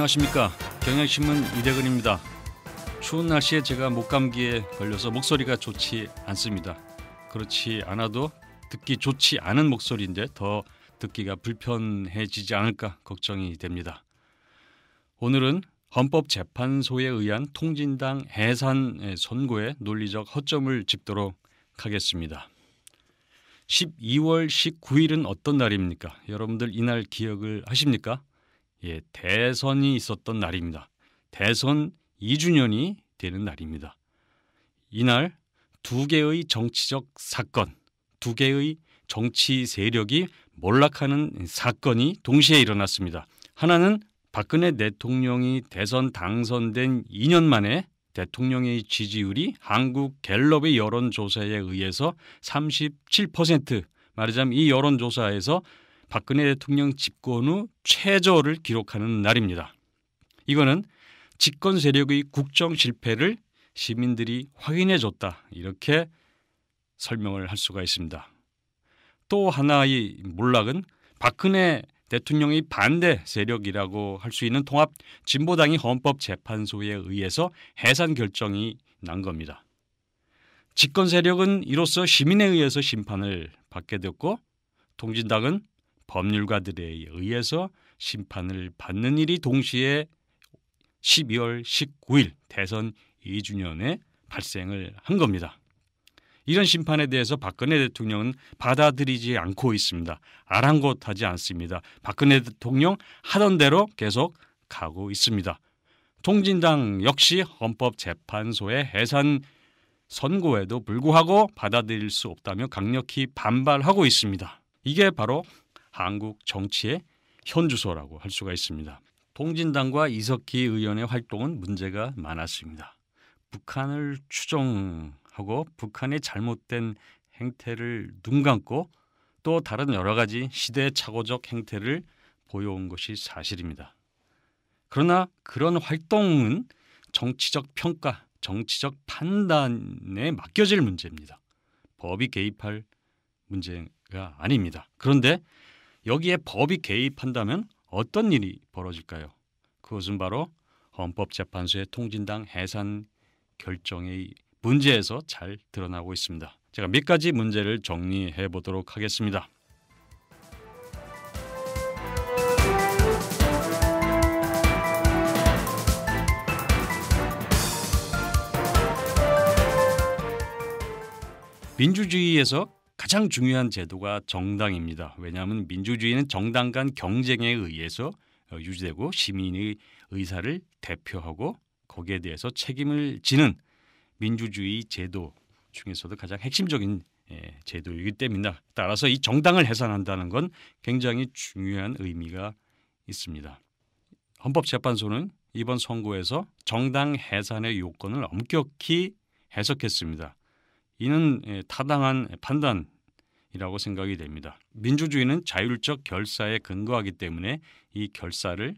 안녕하십니까. 경향신문 이대근입니다. 추운 날씨에 제가 목감기에 걸려서 목소리가 좋지 않습니다. 그렇지 않아도 듣기 좋지 않은 목소리인데 더 듣기가 불편해지지 않을까 걱정이 됩니다. 오늘은 헌법재판소에 의한 통진당 해산 선고의 논리적 허점을 짚도록 하겠습니다. 12월 19일은 어떤 날입니까? 여러분들 이날 기억을 하십니까? 예, 대선이 있었던 날입니다. 대선 2주년이 되는 날입니다. 이날 두 개의 정치적 사건, 두 개의 정치 세력이 몰락하는 사건이 동시에 일어났습니다. 하나는 박근혜 대통령이 대선 당선된 2년 만에 대통령의 지지율이 한국 갤럽의 여론조사에 의해서 37%, 말하자면 이 여론조사에서 박근혜 대통령 집권 후 최저를 기록하는 날입니다. 이거는 집권 세력의 국정 실패를 시민들이 확인해줬다, 이렇게 설명을 할 수가 있습니다. 또 하나의 몰락은 박근혜 대통령의 반대 세력이라고 할 수 있는 통합 진보당이 헌법재판소에 의해서 해산 결정이 난 겁니다. 집권 세력은 이로써 시민에 의해서 심판을 받게 됐고, 통진당은 법률가들에 의해서 심판을 받는 일이 동시에 12월 19일 대선 2주년에 발생을 한 겁니다. 이런 심판에 대해서 박근혜 대통령은 받아들이지 않고 있습니다. 아랑곳하지 않습니다. 박근혜 대통령 하던 대로 계속 가고 있습니다. 통진당 역시 헌법재판소의 해산 선고에도 불구하고 받아들일 수 없다며 강력히 반발하고 있습니다. 이게 바로 한국 정치의 현주소라고 할 수가 있습니다. 통진당과 이석기 의원의 활동은 문제가 많았습니다. 북한을 추종하고 북한의 잘못된 행태를 눈감고 또 다른 여러 가지 시대착오적 행태를 보여온 것이 사실입니다. 그러나 그런 활동은 정치적 평가, 정치적 판단에 맡겨질 문제입니다. 법이 개입할 문제가 아닙니다. 그런데 여기에 법이 개입한다면 어떤 일이 벌어질까요? 그것은 바로 헌법재판소의 통진당 해산 결정의 문제에서 잘 드러나고 있습니다. 제가 몇 가지 문제를 정리해 보도록 하겠습니다. 민주주의에서 가장 중요한 제도가 정당입니다. 왜냐하면 민주주의는 정당 간 경쟁에 의해서 유지되고 시민의 의사를 대표하고 거기에 대해서 책임을 지는 민주주의 제도 중에서도 가장 핵심적인 제도이기 때문입니다. 따라서 이 정당을 해산한다는 건 굉장히 중요한 의미가 있습니다. 헌법재판소는 이번 선고에서 정당 해산의 요건을 엄격히 해석했습니다. 이는 타당한 판단이라고 생각이 됩니다. 민주주의는 자율적 결사에 근거하기 때문에 이 결사를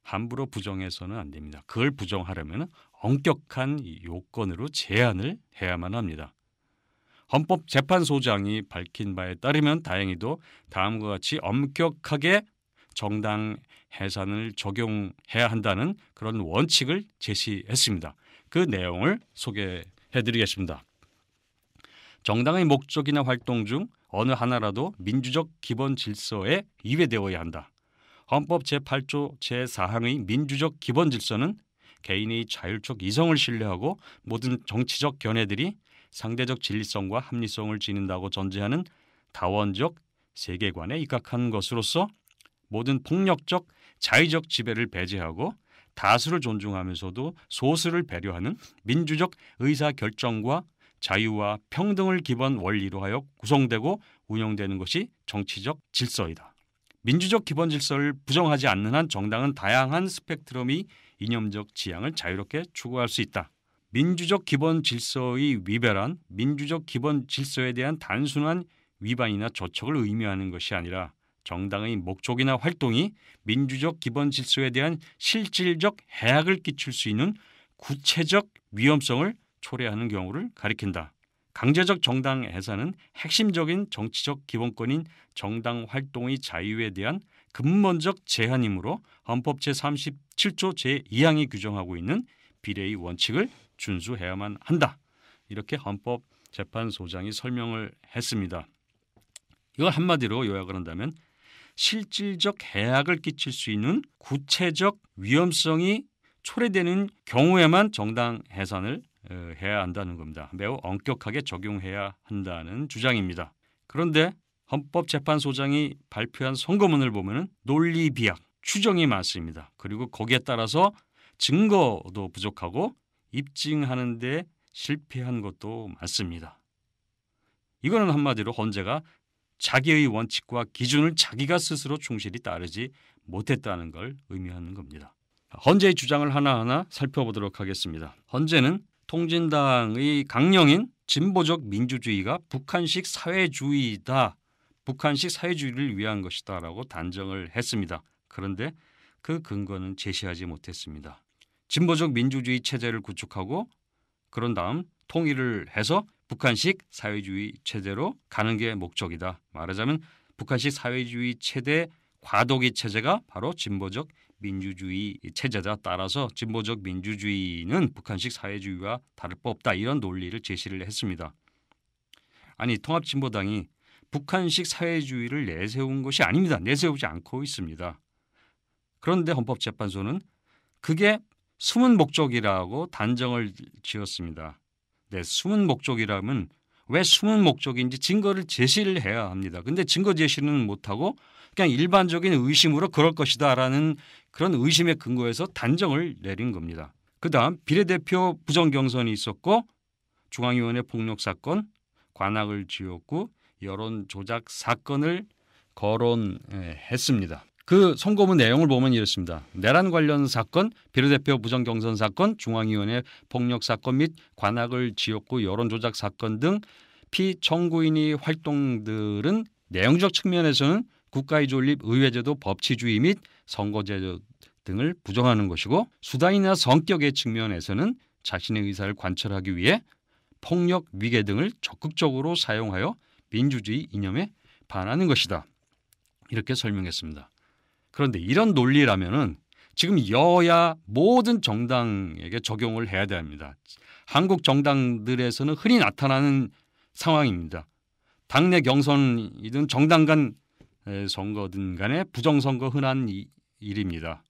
함부로 부정해서는 안 됩니다. 그걸 부정하려면 엄격한 요건으로 제한을 해야만 합니다. 헌법재판소장이 밝힌 바에 따르면 다행히도 다음과 같이 엄격하게 정당 해산을 적용해야 한다는 그런 원칙을 제시했습니다. 그 내용을 소개해드리겠습니다. 정당의 목적이나 활동 중 어느 하나라도 민주적 기본 질서에 위배되어야 한다. 헌법 제8조 제4항의 민주적 기본 질서는 개인의 자율적 이성을 신뢰하고 모든 정치적 견해들이 상대적 진리성과 합리성을 지닌다고 전제하는 다원적 세계관에 입각한 것으로서 모든 폭력적 자의적 지배를 배제하고 다수를 존중하면서도 소수를 배려하는 민주적 의사결정과 자유와 평등을 기본 원리로 하여 구성되고 운영되는 것이 정치적 질서이다. 민주적 기본 질서를 부정하지 않는 한 정당은 다양한 스펙트럼의 이념적 지향을 자유롭게 추구할 수 있다. 민주적 기본 질서의 위배란 민주적 기본 질서에 대한 단순한 위반이나 저촉을 의미하는 것이 아니라 정당의 목적이나 활동이 민주적 기본 질서에 대한 실질적 해악을 끼칠 수 있는 구체적 위험성을 초래하는 경우를 가리킨다. 강제적 정당 해산은 핵심적인 정치적 기본권인 정당 활동의 자유에 대한 근본적 제한이므로 헌법 제37조 제2항이 규정하고 있는 비례의 원칙을 준수해야만 한다. 이렇게 헌법재판소장이 설명을 했습니다. 이걸 한마디로 요약을 한다면 실질적 해악을 끼칠 수 있는 구체적 위험성이 초래되는 경우에만 정당 해산을 해야 한다는 겁니다. 매우 엄격하게 적용해야 한다는 주장입니다. 그런데 헌법재판소장이 발표한 선고문을 보면 논리 비약, 추정이 많습니다. 그리고 거기에 따라서 증거도 부족하고 입증하는 데 실패한 것도 많습니다. 이거는 한마디로 헌재가 자기의 원칙과 기준을 자기가 스스로 충실히 따르지 못했다는 걸 의미하는 겁니다. 헌재의 주장을 하나하나 살펴보도록 하겠습니다. 헌재는 통진당의 강령인 진보적 민주주의가 북한식 사회주의다, 북한식 사회주의를 위한 것이다 라고 단정을 했습니다. 그런데 그 근거는 제시하지 못했습니다. 진보적 민주주의 체제를 구축하고 그런 다음 통일을 해서 북한식 사회주의 체제로 가는 게 목적이다. 말하자면 북한식 사회주의 체제 과도기 체제가 바로 진보적 민주주의 체제다. 따라서 진보적 민주주의는 북한식 사회주의와 다를 바 없다. 이런 논리를 제시를 했습니다. 아니 통합진보당이 북한식 사회주의를 내세운 것이 아닙니다. 내세우지 않고 있습니다. 그런데 헌법재판소는 그게 숨은 목적이라고 단정을 지었습니다. 네, 숨은 목적이라면 왜 숨은 목적인지 증거를 제시를 해야 합니다. 근데 증거 제시는 못하고 그냥 일반적인 의심으로 그럴 것이다라는 그런 의심의 근거에서 단정을 내린 겁니다. 그다음 비례대표 부정경선이 있었고 중앙위원회 폭력 사건, 관악을 지었고 여론 조작 사건을 거론했습니다. 그 선고문 내용을 보면 이렇습니다. 내란 관련 사건, 비례대표 부정경선 사건, 중앙위원회 폭력 사건 및 관악을 지었고 여론 조작 사건 등 피청구인의 활동들은 내용적 측면에서는 국가의 존립, 의회제도, 법치주의 및 선거제도 등을 부정하는 것이고 수단이나 성격의 측면에서는 자신의 의사를 관철하기 위해 폭력, 위계 등을 적극적으로 사용하여 민주주의 이념에 반하는 것이다. 이렇게 설명했습니다. 그런데 이런 논리라면은 지금 여야 모든 정당에게 적용을 해야 됩니다. 한국 정당들에서는 흔히 나타나는 상황입니다. 당내 경선이든 정당 간 선거든 간에 부정선거 흔한 일입니다.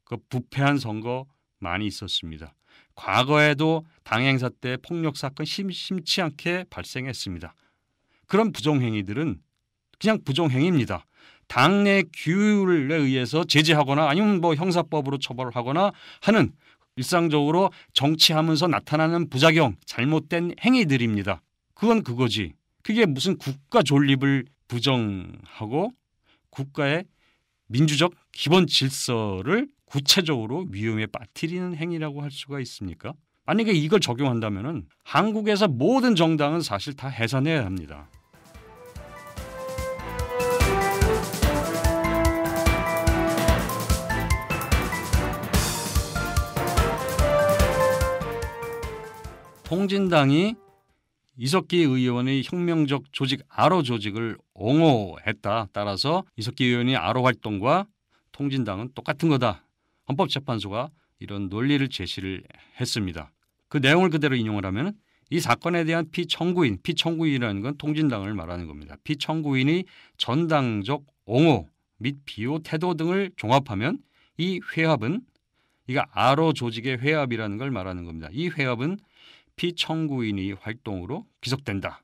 그 부패한 선거 많이 있었습니다. 과거에도 당행사 때 폭력 사건 심치 않게 발생했습니다. 그런 부정행위들은 그냥 부정행위입니다. 당내 규율에 의해서 제재하거나 아니면 뭐 형사법으로 처벌하거나 하는 일상적으로 정치하면서 나타나는 부작용, 잘못된 행위들입니다. 그건 그거지. 그게 무슨 국가 존립을 부정하고 국가의 민주적 기본 질서를 구체적으로 위험에 빠뜨리는 행위라고 할 수가 있습니까? 만약에 이걸 적용한다면은 한국에서 모든 정당은 사실 다 해산해야 합니다. 통진당이 이석기 의원의 혁명적 조직 아로 조직을 옹호했다. 따라서 이석기 의원의 아로 활동과 통진당은 똑같은 거다. 헌법재판소가 이런 논리를 제시를 했습니다. 그 내용을 그대로 인용을 하면 이 사건에 대한 피청구인이라는 건 통진당을 말하는 겁니다. 피청구인의 전당적 옹호 및 비호 태도 등을 종합하면 이 회합은 이가 아로 조직의 회합이라는 걸 말하는 겁니다. 이 회합은 피청구인의 활동으로 기속된다.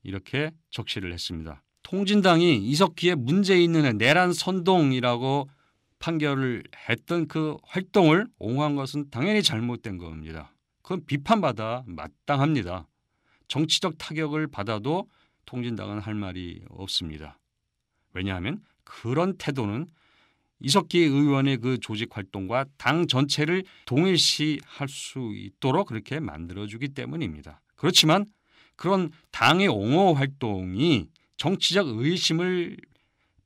이렇게 적시를 했습니다. 통진당이 이석기의 문제 있는 내란 선동이라고 판결을 했던 그 활동을 옹호한 것은 당연히 잘못된 겁니다. 그건 비판받아 마땅합니다. 정치적 타격을 받아도 통진당은 할 말이 없습니다. 왜냐하면 그런 태도는 이석기 의원의 그 조직 활동과 당 전체를 동일시할 수 있도록 그렇게 만들어주기 때문입니다. 그렇지만 그런 당의 옹호 활동이 정치적 의심을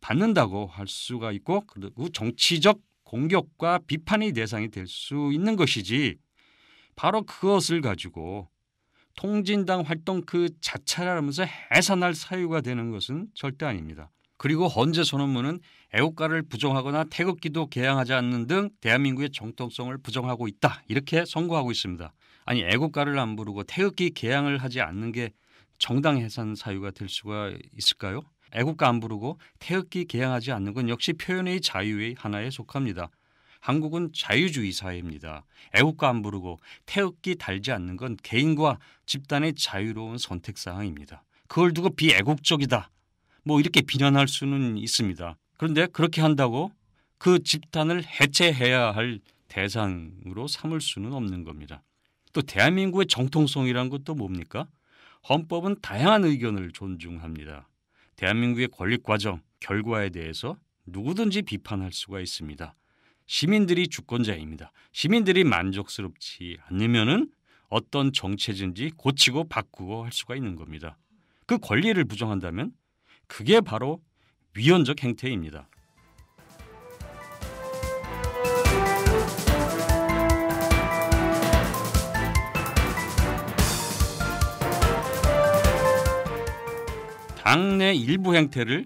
받는다고 할 수가 있고 그리고 정치적 공격과 비판의 대상이 될 수 있는 것이지 바로 그것을 가지고 통진당 활동 그 자체라면서 해산할 사유가 되는 것은 절대 아닙니다. 그리고 헌재 선언문은 애국가를 부정하거나 태극기도 개양하지 않는 등 대한민국의 정통성을 부정하고 있다. 이렇게 선고하고 있습니다. 아니 애국가를 안 부르고 태극기 개양을 하지 않는 게 정당 해산 사유가 될 수가 있을까요? 애국가 안 부르고 태극기 개양하지 않는 건 역시 표현의 자유의 하나에 속합니다. 한국은 자유주의 사회입니다. 애국가 안 부르고 태극기 달지 않는 건 개인과 집단의 자유로운 선택사항입니다. 그걸 두고 비애국적이다. 뭐 이렇게 비난할 수는 있습니다. 그런데 그렇게 한다고 그 집단을 해체해야 할 대상으로 삼을 수는 없는 겁니다. 또 대한민국의 정통성이란 것도 뭡니까? 헌법은 다양한 의견을 존중합니다. 대한민국의 권力과정, 결과에 대해서 누구든지 비판할 수가 있습니다. 시민들이 주권자입니다. 시민들이 만족스럽지 않으면은 어떤 정체든지 고치고 바꾸고 할 수가 있는 겁니다. 그 권리를 부정한다면 그게 바로 위헌적 행태입니다. 당내 일부 행태를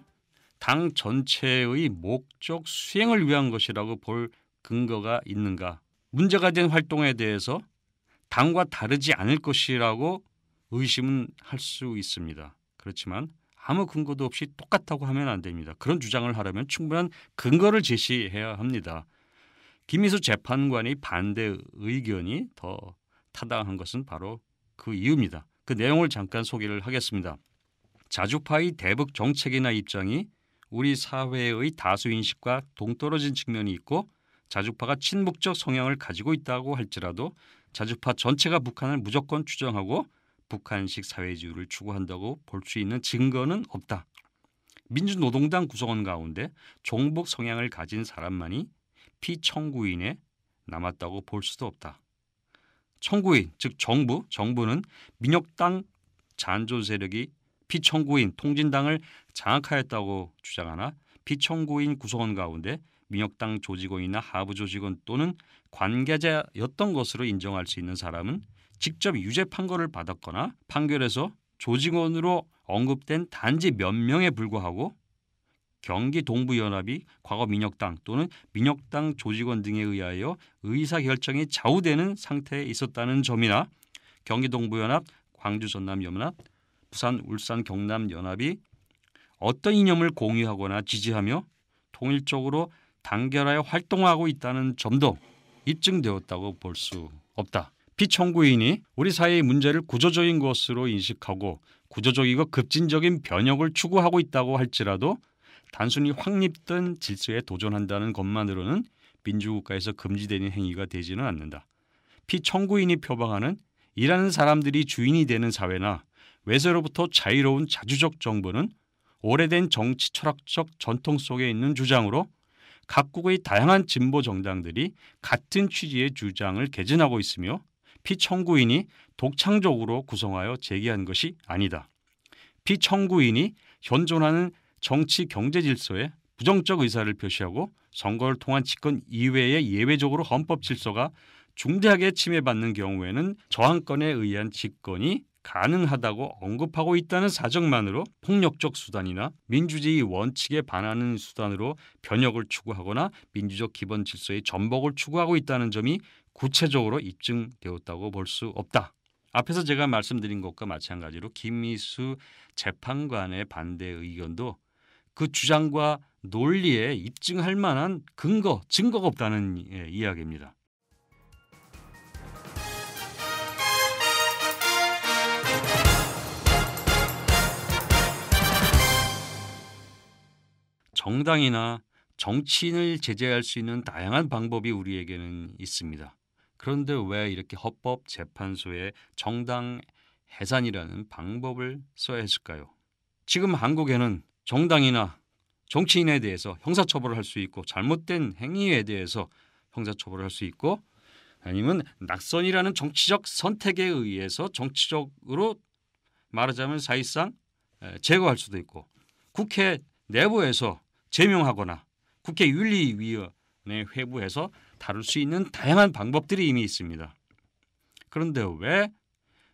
당 전체의 목적 수행을 위한 것이라고 볼 근거가 있는가? 문제가 된 활동에 대해서 당과 다르지 않을 것이라고 의심은 할 수 있습니다. 그렇지만 아무 근거도 없이 똑같다고 하면 안 됩니다. 그런 주장을 하려면 충분한 근거를 제시해야 합니다. 김미수 재판관의 반대 의견이 더 타당한 것은 바로 그 이유입니다. 그 내용을 잠깐 소개를 하겠습니다. 자주파의 대북 정책이나 입장이 우리 사회의 다수 인식과 동떨어진 측면이 있고 자주파가 친북적 성향을 가지고 있다고 할지라도 자주파 전체가 북한을 무조건 추정하고 북한식 사회주의를 추구한다고 볼 수 있는 증거는 없다. 민주노동당 구성원 가운데 종북 성향을 가진 사람만이 피청구인에 남았다고 볼 수도 없다. 청구인, 즉 정부는 민혁당 잔존 세력이 피청구인 통진당을 장악하였다고 주장하나 피청구인 구성원 가운데 민혁당 조직원이나 하부 조직원 또는 관계자였던 것으로 인정할 수 있는 사람은 직접 유죄 판결을 받았거나 판결에서 조직원으로 언급된 단지 몇 명에 불과하고 경기동부연합이 과거 민혁당 또는 민혁당 조직원 등에 의하여 의사결정이 좌우되는 상태에 있었다는 점이나 경기동부연합, 광주전남연합, 부산, 울산, 경남연합이 어떤 이념을 공유하거나 지지하며 통일적으로 단결하여 활동하고 있다는 점도 입증되었다고 볼 수 없다. 피청구인이 우리 사회의 문제를 구조적인 것으로 인식하고 구조적이고 급진적인 변혁을 추구하고 있다고 할지라도 단순히 확립된 질서에 도전한다는 것만으로는 민주국가에서 금지되는 행위가 되지는 않는다. 피청구인이 표방하는 일하는 사람들이 주인이 되는 사회나 외세로부터 자유로운 자주적 정부는 오래된 정치 철학적 전통 속에 있는 주장으로 각국의 다양한 진보 정당들이 같은 취지의 주장을 개진하고 있으며 피청구인이 독창적으로 구성하여 제기한 것이 아니다. 피청구인이 현존하는 정치 경제 질서에 부정적 의사를 표시하고 선거를 통한 집권 이외에 예외적으로 헌법 질서가 중대하게 침해받는 경우에는 저항권에 의한 집권이 가능하다고 언급하고 있다는 사정만으로 폭력적 수단이나 민주주의 원칙에 반하는 수단으로 변혁을 추구하거나 민주적 기본 질서의 전복을 추구하고 있다는 점이 구체적으로 입증되었다고 볼 수 없다. 앞에서 제가 말씀드린 것과 마찬가지로 김미수 재판관의 반대 의견도 그 주장과 논리에 입증할 만한 증거가 없다는 이야기입니다. 정당이나 정치인을 제재할 수 있는 다양한 방법이 우리에게는 있습니다. 그런데 왜 이렇게 헌법재판소에 정당 해산이라는 방법을 써야 했을까요? 지금 한국에는 정당이나 정치인에 대해서 형사처벌을 할 수 있고 잘못된 행위에 대해서 형사처벌을 할 수 있고 아니면 낙선이라는 정치적 선택에 의해서 정치적으로 말하자면 사실상 제거할 수도 있고 국회 내부에서 제명하거나 국회 윤리위원회 회부해서 다룰 수 있는 다양한 방법들이 이미 있습니다. 그런데 왜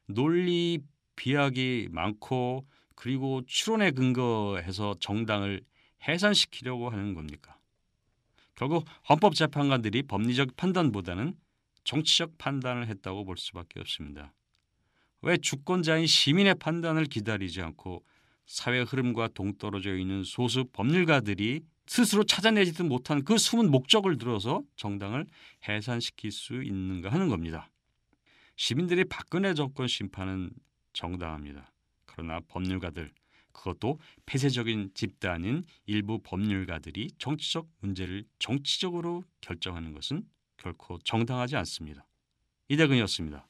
논리 비약이 많고 그리고 추론에 근거해서 정당을 해산시키려고 하는 겁니까? 결국 헌법재판관들이 법리적 판단보다는 정치적 판단을 했다고 볼 수밖에 없습니다. 왜 주권자인 시민의 판단을 기다리지 않고 사회 흐름과 동떨어져 있는 소수 법률가들이 스스로 찾아내지도 못한 그 숨은 목적을 들어서 정당을 해산시킬 수 있는가 하는 겁니다. 시민들이 박근혜 정권 심판은 정당합니다. 그러나 법률가들, 그것도 폐쇄적인 집단인 일부 법률가들이 정치적 문제를 정치적으로 결정하는 것은 결코 정당하지 않습니다. 이대근이었습니다.